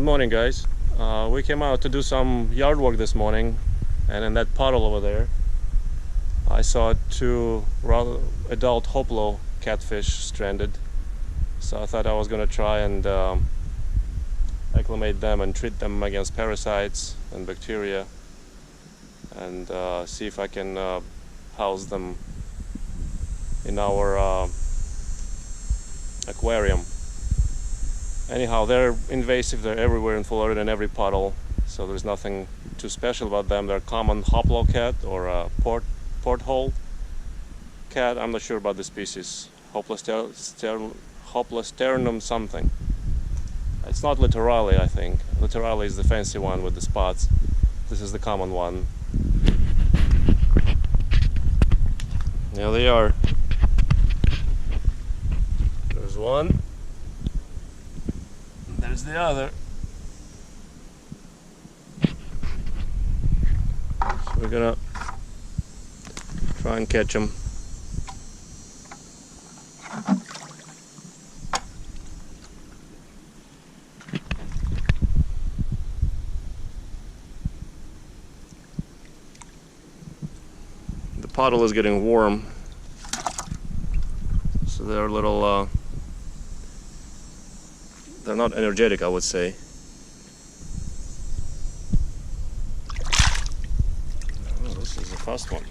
morning, guys. We came out to do some yard work this morning, and in that puddle over there I saw two rather adult hoplo catfish stranded. So I thought I was gonna try and acclimate them and treat them against parasites and bacteria, and see if I can house them in our aquarium. Anyhow, they're invasive, they're everywhere in Florida, in every puddle, so there's nothing too special about them. They're common hoplo cat or porthole cat. I'm not sure about the species. Hoplosternum something. It's not littorale, I think. Littorale is the fancy one with the spots. This is the common one. There they are. There's one. There's the other. So we're gonna try and catch them. The puddle is getting warm, so they're a little they're not energetic, I would say. Oh, this is the first one.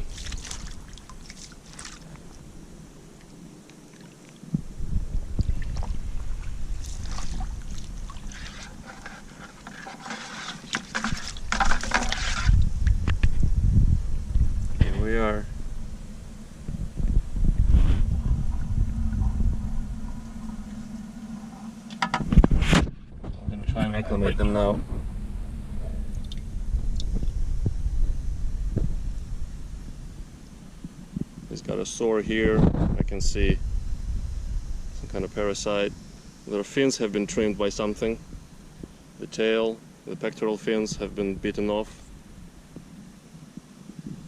Here we are. Try and acclimate them now. He's got a sore here. I can see some kind of parasite. Their fins have been trimmed by something. The tail, the pectoral fins have been bitten off.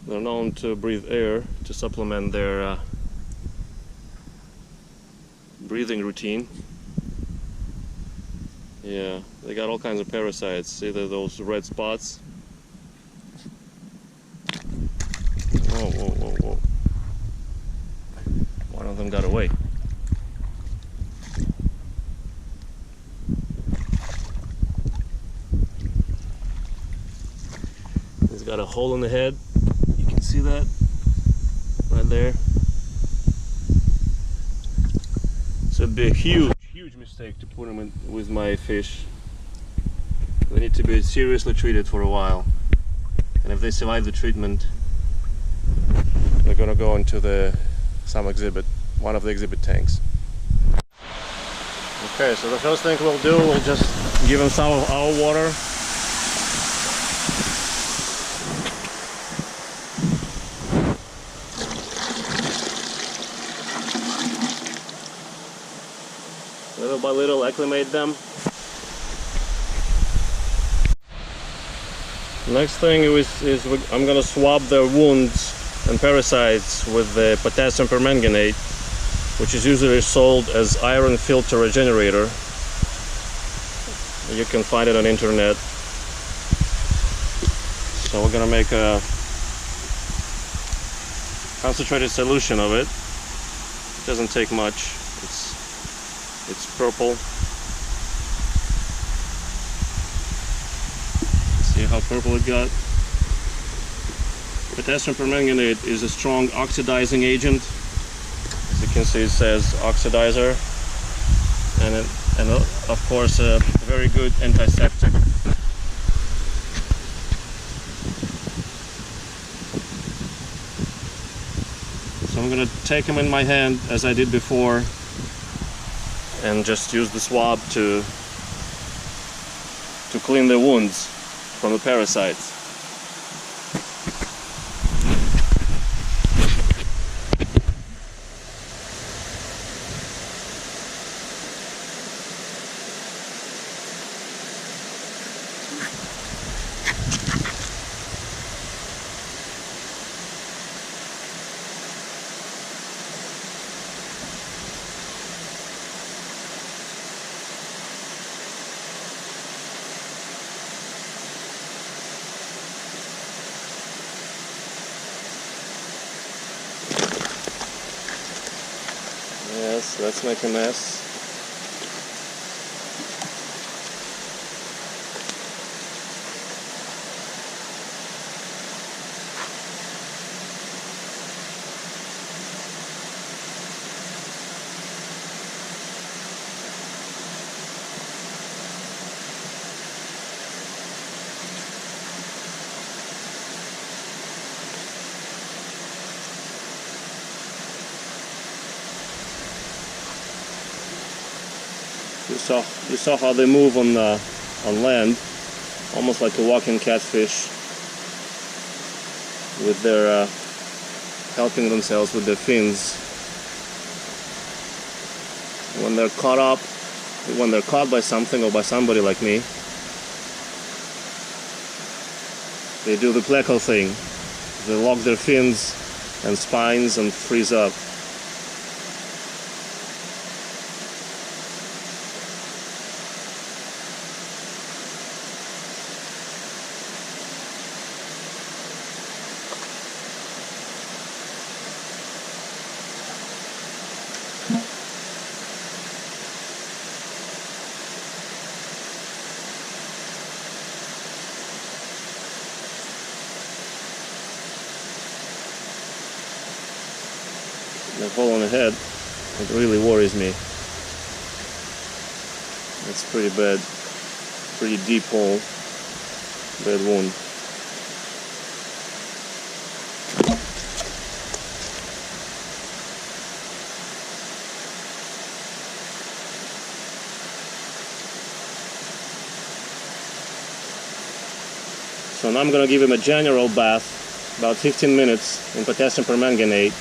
They're known to breathe air to supplement their breathing routine. Yeah, they got all kinds of parasites. See those red spots? Whoa, whoa, whoa, whoa. One of them got away. He's got a hole in the head. You can see that right there. So it'd be a huge mistake to put them in with my fish. They need to be seriously treated for a while, and if they survive the treatment, they're gonna go into some exhibit, one of the exhibit tanks. Okay, so the first thing we'll do, we'll just give them some of our water. Little by little acclimate them. Next thing is I'm gonna swab their wounds and parasites with the potassium permanganate, which is usually sold as iron filter regenerator. You can find it on internet. So we're gonna make a concentrated solution of it. It doesn't take much. It's purple. See how purple it got? Potassium permanganate is a strong oxidizing agent. As you can see, it says oxidizer, and of course a very good antiseptic. So I'm going to take them in my hand as I did before, and just use the swab to clean the wounds from the parasites. Yes, let's make a mess. You saw how they move on land, almost like a walking catfish, with their helping themselves with their fins. When they're caught by something or by somebody like me, they do the pleco thing. They lock their fins and spines and freeze up. The hole on the head, it really worries me. It's pretty bad, pretty deep hole, bad wound. So now I'm going to give him a general bath, about 15 minutes in potassium permanganate.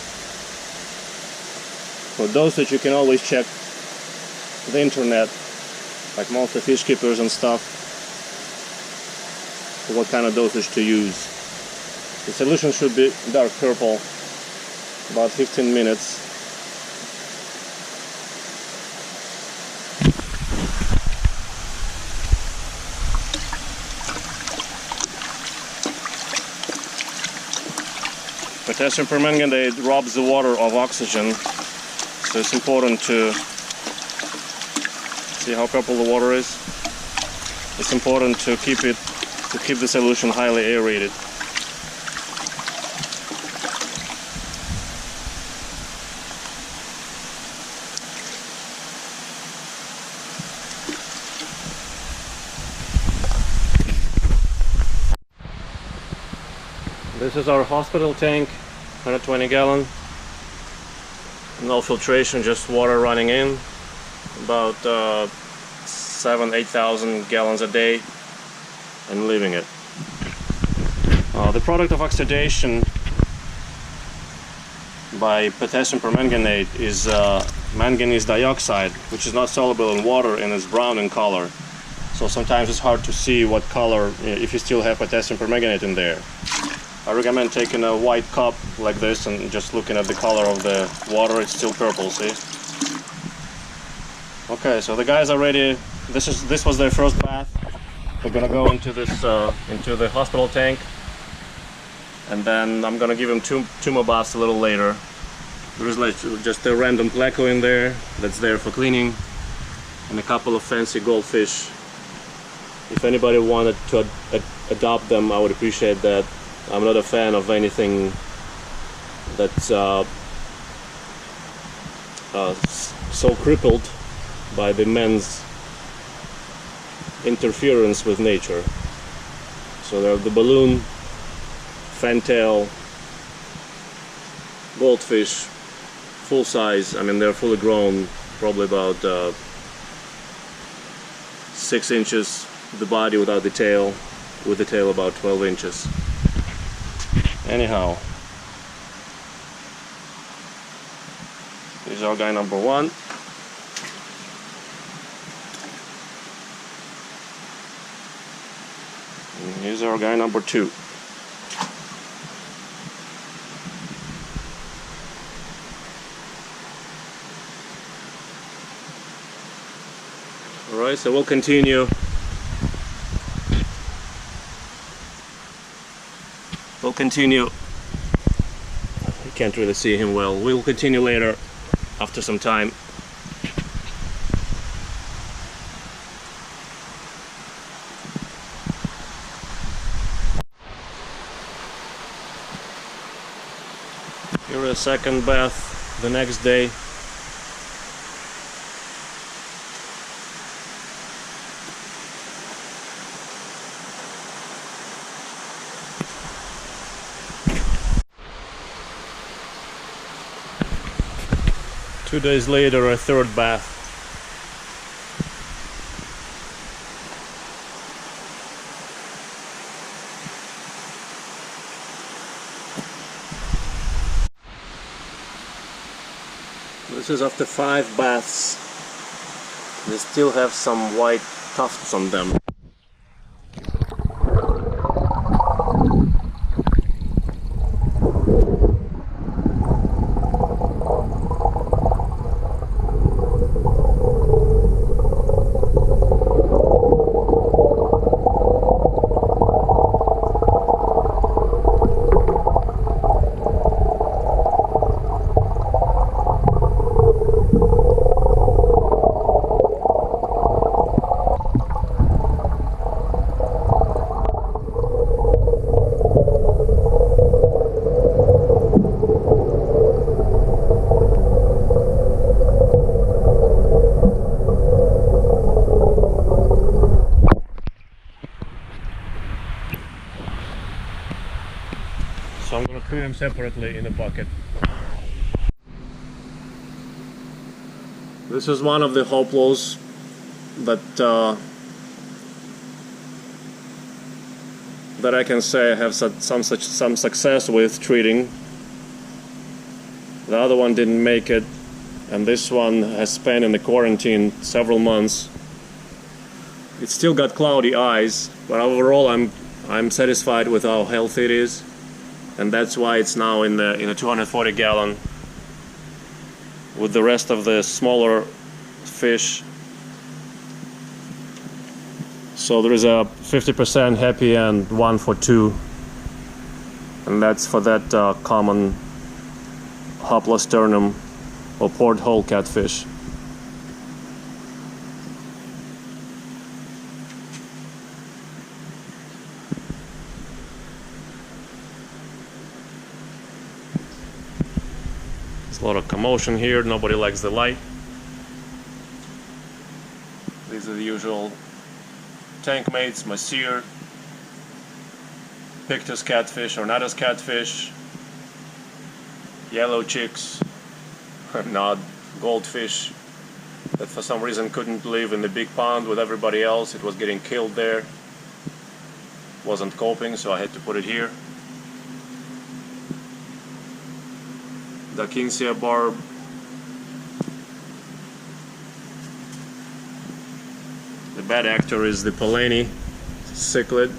For dosage, you can always check the internet, like most of the fish keepers and stuff, for what kind of dosage to use. The solution should be dark purple, about 15 minutes. Potassium permanganate robs the water of oxygen. So it's important to see how purple the water is. It's important to keep the solution highly aerated. This is our hospital tank, 120 gallon. No filtration, just water running in, about 7,000–8,000 gallons a day, and leaving it. The product of oxidation by potassium permanganate is manganese dioxide, which is not soluble in water and is brown in color. So sometimes it's hard to see what color, if you still have potassium permanganate in there. I recommend taking a white cup like this and just looking at the color of the water. It's still purple, see? Okay, so the guys are ready. This was their first bath. They're gonna go into this into the hospital tank, and then I'm gonna give them two more baths a little later. There's like just a random pleco in there that's there for cleaning, and a couple of fancy goldfish. If anybody wanted to adopt them, I would appreciate that. I'm not a fan of anything that's so crippled by the men's interference with nature. So they're the balloon, fantail, goldfish, full size. I mean, they're fully grown, probably about 6 inches, the body without the tail, with the tail about 12 inches. Anyhow, here's our guy number 1. And here's our guy number 2. Alright, so we'll continue. You can't really see him well. We'll continue later after some time. Here a second bath the next day. Two days later, a third bath. This is after 5 baths. They still have some white tufts on them. So I'm going to treat them separately in a bucket. This is one of the hoplos that I can say I have some success with treating. The other one didn't make it, and this one has spent in the quarantine several months. It's still got cloudy eyes, but overall I'm satisfied with how healthy it is. And that's why it's now in a 240 gallon with the rest of the smaller fish. So there is a 50% happy and 1 for 2, and that's for that common Hoplosternum or porthole catfish. A lot of commotion here, nobody likes the light. These are the usual tank mates, Masir, Pictus catfish, Ornatus catfish, yellow chicks, not goldfish that for some reason couldn't live in the big pond with everybody else. It was getting killed there, wasn't coping, so I had to put it here. Dakinsia barb, the bad actor is the Polani cichlid.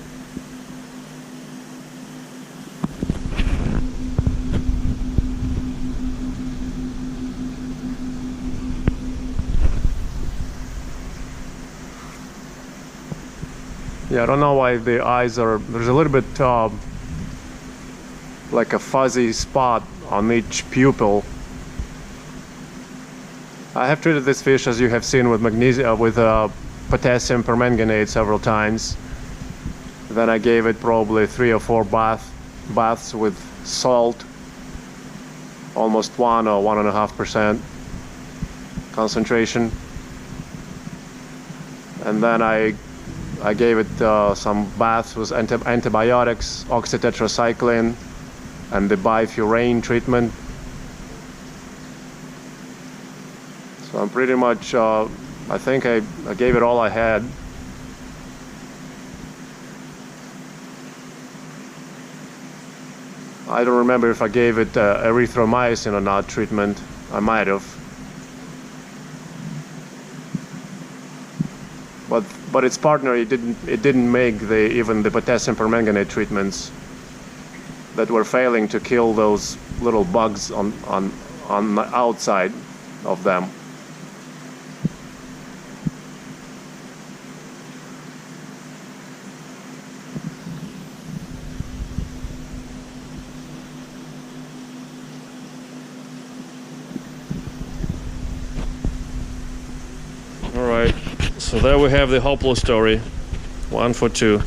Yeah, I don't know why the eyes are, there's a little bit like a fuzzy spot on each pupil. I have treated this fish, as you have seen, with magnesium, with potassium permanganate several times. Then I gave it probably 3 or 4 baths with salt, almost 1 or 1.5% concentration. And then I gave it some baths with antibiotics, oxytetracycline, and the bifuran treatment. So I'm pretty much, I think I gave it all I had. I don't remember if I gave it erythromycin or not treatment. I might have. But its partner, it didn't make even the potassium permanganate treatments that were failing to kill those little bugs on the outside of them. Alright, so there we have the Hoplo story. 1 for 2.